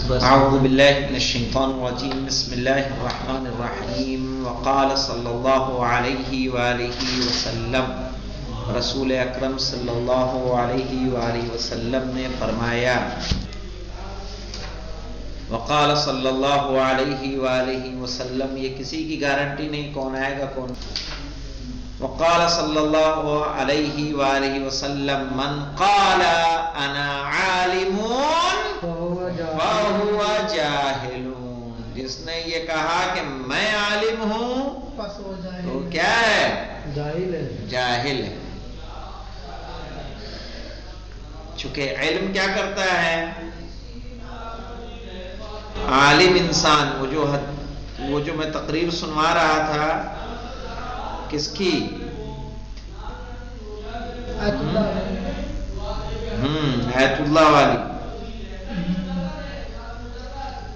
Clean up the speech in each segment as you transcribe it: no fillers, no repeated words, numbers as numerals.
اعوذ باللہ من الشیطان الرجیم بسم اللہ الرحمن الرحیم وقال صلی اللہ علیہ وآلہ وسلم رسول اکرم صلی اللہ علیہ وآلہ وسلم نے فرمایا وقال صلی اللہ علیہ وآلہ وسلم، یہ کسی کی گارنٹی نہیں کون آئے گا کون. وقال صلی اللہ علیہ وآلہ وسلم من قال انا عالم فہو جاہل، جس نے یہ کہا کہ میں عالم ہوں تو کیا ہے؟ جاہل ہے. چونکہ علم کیا کرتا ہے؟ عالم انسان، وہ جو میں تقریر سنوا رہا تھا کس کی؟ آیت اللہ والی،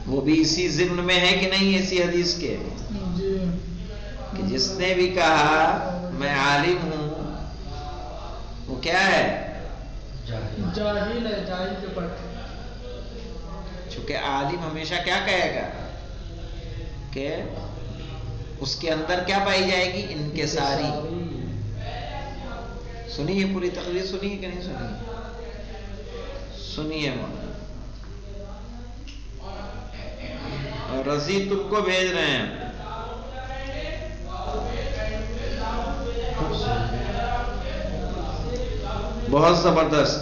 وہ بھی اسی ضمن میں ہے کہ نہیں اسی حدیث کے کہ جس نے بھی کہا میں عالم ہوں وہ کیا ہے؟ جاہل ہے، جاہل کے پڑھ. چونکہ عالم ہمیشہ کیا کہے گا کہ اس کے اندر کیا پائی جائے گی؟ انکساری. سنیے پوری تقریر سنیے کہ نہیں سنیے؟ سنیے مولانا. اور رضی تم کو بھیج رہے ہیں. بہت زبردست.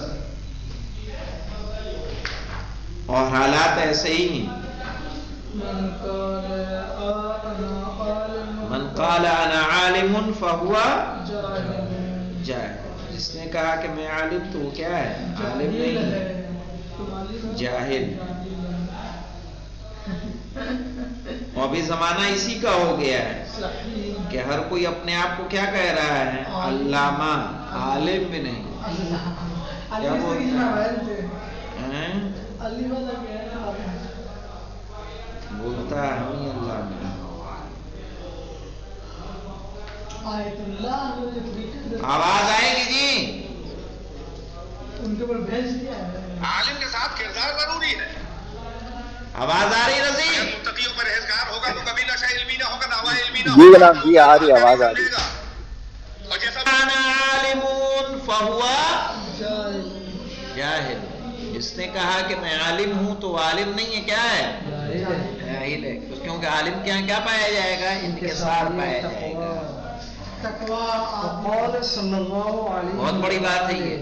اور حالات ایسے ہی ہیں. من قال انا عالم فہو جاہل، جس نے کہا کہ میں عالم تو وہ کیا ہے؟ عالم نہیں ہے، جاہل. اور ابھی زمانہ اسی کا ہو گیا ہے کہ ہر کوئی اپنے آپ کو کیا کہہ رہا ہے؟ علامہ. عالم بھی نہیں. کیا بولتا ہے ہم ہی اللہ میں. آواز آئے گی جی؟ عالم کے ساتھ کردار ضروری ہے. آواز آ رہی رضی؟ متقیوں پر پرہیزگار ہوگا تو کبھی نشہ علمی نہ ہوگا، دعویٰ علمی نہ جی ہوگا. جناب جی آ رہی آواز آ رہی. اور جیسا انا عالم فہو جاہل، جس نے کہا کہ میں عالم ہوں تو عالم نہیں ہے، کیا ہے؟ جاہل ہے. کیونکہ عالم کے یہاں کیا پایا جائے گا؟ انکسار پایا جائے گا. بہت بڑی بات ہے یہ.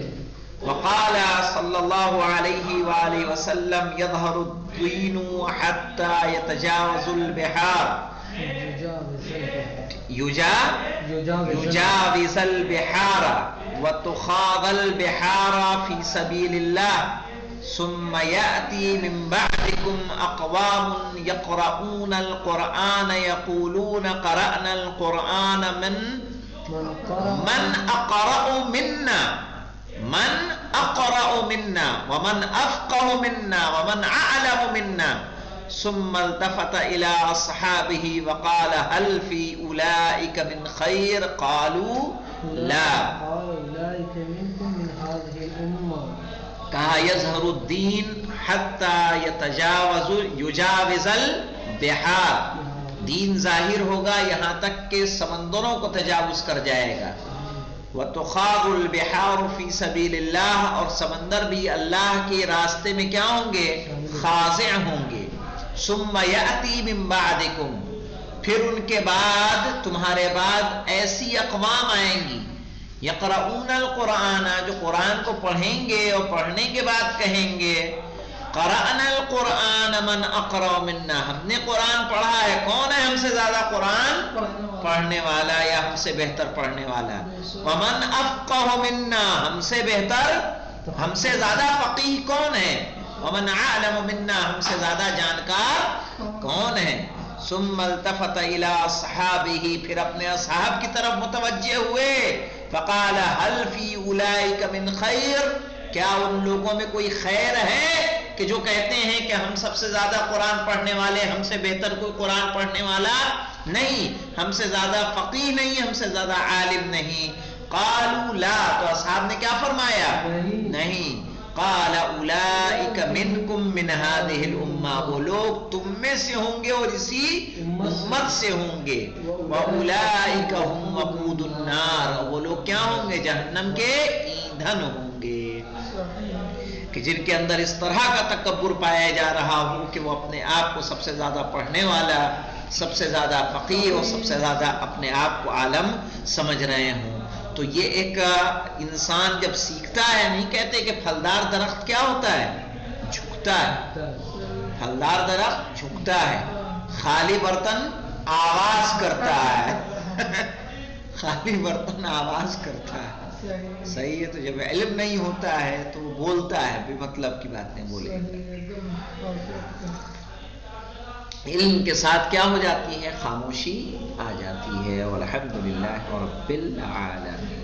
وقال صلی اللہ علیہ وآلہ وسلم يظهر الدين حتى يتجاوز البحار يجاوز البحار وتخاض البحار في سبيل الله ثم يأتي من بعدكم أقوام يقرؤون القرآن يقولون قرأنا القرآن من أقرأ منا ومن أفقه منا ومن أعلم منا. ثم التفت إلى أصحابه وقال هل في أولئك من خير؟ قالوا لا. کہا يظهر الدين حتى يجاوز البحار، دین ظاہر ہوگا یہاں تک کہ سمندروں کو تجاوز کر جائے گا. وَتُخَاضُ الْبِحَارُ فِي سَبِيلِ اللَّهِ، اور سمندر بھی اللہ کے راستے میں کیا ہوں گے؟ خاضع ہوں گے. ثُمَّ يَأْتِي مِن بَعْدِكُمْ، پھر ان کے بعد تمہارے بعد ایسی اقوام آئیں گی يَقْرَؤُونَ الْقُرْآنَ، جو قرآن کو پڑھیں گے اور پڑھنے کے بعد کہیں گے قرأنا القرآن من اقرأ منا، ہم نے قرآن پڑھا ہے. کون ہے ہم سے زیادہ قرآن پڑھنے والا یا ہم سے بہتر پڑھنے والا؟ ومن افقہ منا، ہم سے بہتر، ہم سے زیادہ فقیہ کون ہے؟ ومن اعلم منا، ہم سے زیادہ جانکار کون ہے؟ ثم التفت الى اصحابہ، پھر اپنے اصحاب کی طرف متوجہ ہوئے. فقال هل في اولئک من خیر، کیا ان لوگوں میں کوئی خیر ہے کہ جو کہتے ہیں کہ ہم سب سے زیادہ قرآن پڑھنے والے، ہم سے بہتر کوئی قرآن پڑھنے والا نہیں، ہم سے زیادہ فقیہ نہیں، ہم سے زیادہ عالم نہیں. قالوا لا، تو اصحاب نے کیا فرمایا؟ نہیں. قال اولئک منکم من هذه الامة، اُمَّةٍ، وہ لوگ تم میں سے ہوں گے اور اسی امت سے ہوں گے. وَأُولَئِكَ هُمْ وَقُودُ النَّارِ، وہ لوگ کیا ہوں گے؟ جہنم کے ایندھن ہوں گے. کہ جن کے اندر اس طرح کا تکبر پایا جا رہا ہو کہ وہ اپنے آپ کو سب سے زیادہ پڑھنے والا، سب سے زیادہ فقیہ اور سب سے زیادہ اپنے آپ کو عالم سمجھ رہے ہوں. تو یہ ایک انسان جب سیکھتا ہے، نہیں کہتے کہ پھلدار درخت کیا ہوتا ہے؟ جھکتا ہے. پھلدار درخت جھکتا ہے، خالی برتن آواز کرتا ہے. خالی برتن آواز کرتا ہے. صحیح ہے. تو جب علم نہیں ہوتا ہے تو وہ بولتا ہے، بے مطلب کی باتیں بولے. علم کے ساتھ کیا ہو جاتی ہے؟ خاموشی آ جاتی ہے. والحمدللہ رب العالمین.